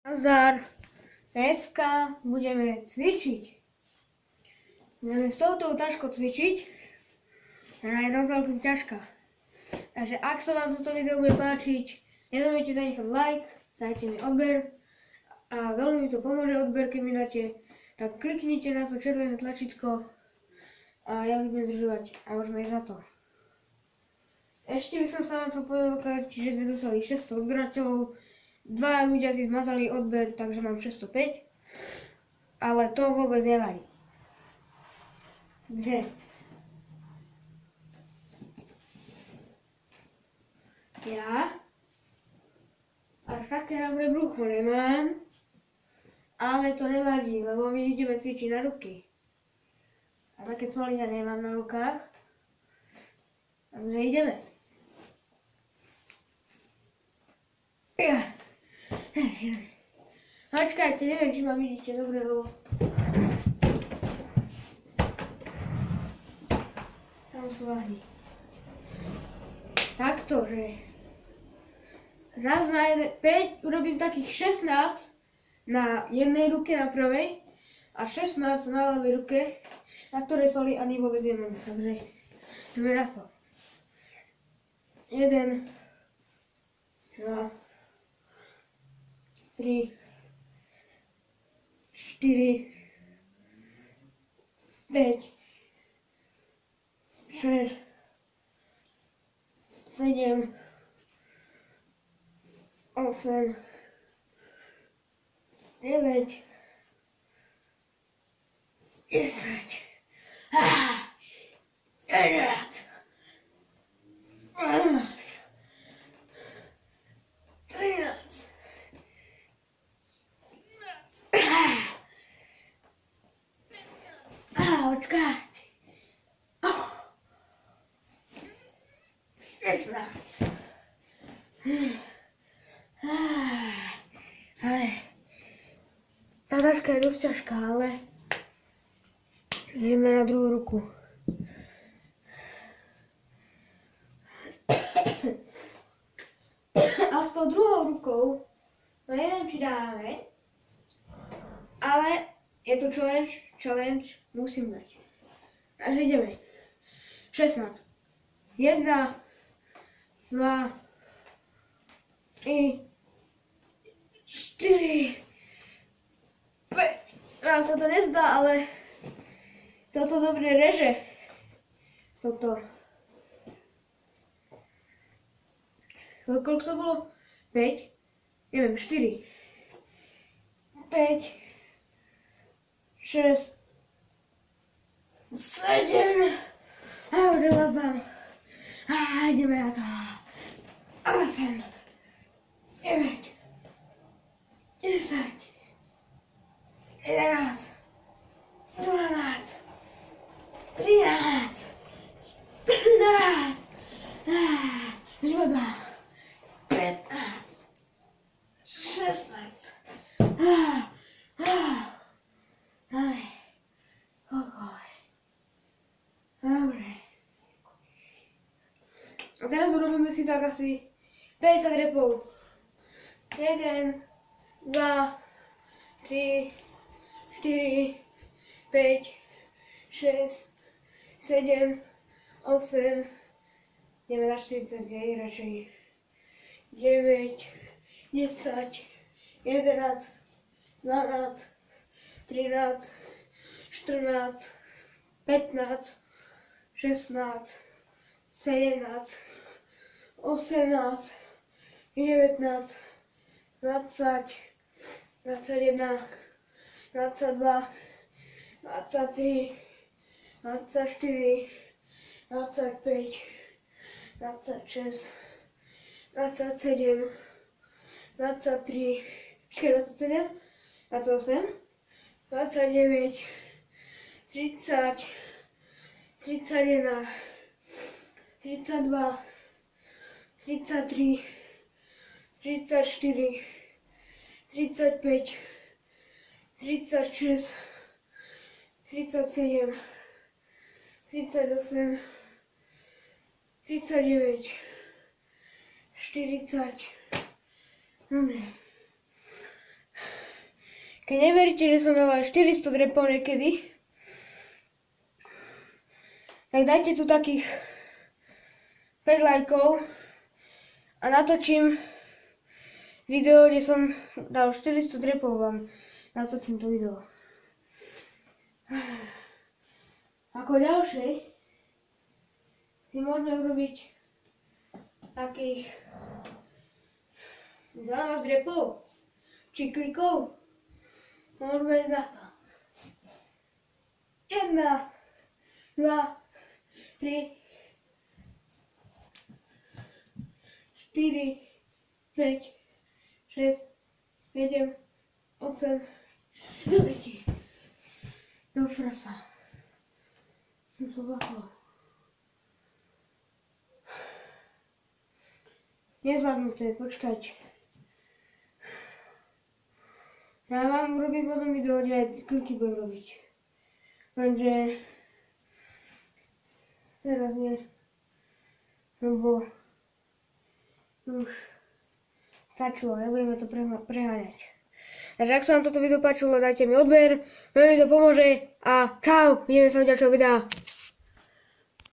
Nazdar, dneska budeme cvičiť. Budeme s touto taškou cvičiť. Ona je celkom ťažká. Takže ak sa vám toto video bude páčiť, nezabudnite zanechať like, dajte mi odber a veľmi mi to pomôže odber, keď mi dáte, tak kliknite na to červené tlačítko a ja už budem zdržovať a môžeme ísť za to. Ešte by som sa vám chcel povedať, že sme dostali 600 odberateľov. Dva ľudia si zmazali odber, takže mám 605, ale to vôbec nevadí. Takže ja až také dobré brucho nemám, ale to nevadí, lebo my ideme cvičiť na ruky. A také svaly ja nemám na rukách, takže ideme. Počkajte, neviem, či ma vidíte dobre, lebo tam sú lahni. Takto, že raz na 5 urobím takých 16 na jednej ruke, na pravej, a 16 na ľavej ruke, na ktorej svaly ani vôbec nemám. Takže ideme na to. 1, 2, 3, 4, 5, 6, 7, 8, 9, 10, 11, 12, 13, počkať. 16. Ale tá taška je dosť ťažká, ale ideme na druhú ruku. A s tou druhou rukou, no neviem, či dáme, ale je to challenge musím dať. Takže ideme. 16. 1, 2, 3, 4, 5. Vám sa to nezdá, ale toto dobre reže. Toto. Koľko to bolo? 5? Neviem, 4. 5. 6, 7, a už nevlázam. A ideme na to. 8, 9, 10, 11, 12, 13, 14, 15, 16, pokoj. Dobre. A teraz urobíme si tak asi 50 repov. 1, 2, 3, 4, 5, 6, 7, 8, ideme na 40, radšej 9, 10, 11, 12, 13, 14, 15, 16, 17, 18, 19, 20, 21, 22, 23, 24, 25, 26, 27, 23, 27, 28, 29, 30, 31, 32, 33, 34, 35, 36, 37, 38, 39, 40. Dobre. Keď neveríte, že som dala 400 drepov niekedy, tak dajte tu takých 5 lajkov a natočím video, kde som dal 400 drepov vám. Natočím to video. Ako ďalšie si môžeme urobiť takých 12 drepov či klikov. Môžeme ísť na to. 1, 2, 3, 4, 5, 6, 7, 8. Dobre ti. Do frasa. Som to zlakol. Nezvládnuté, počkať. Ja vám urobím potom video, kde aj kliky budem robiť. Lenže teraz nie. Lebo už stačilo, nebudeme to preháňať. Takže ak sa vám toto video páčilo, dajte mi odber, veľmi to pomôže a čau, vidíme sa u ďalšieho videa.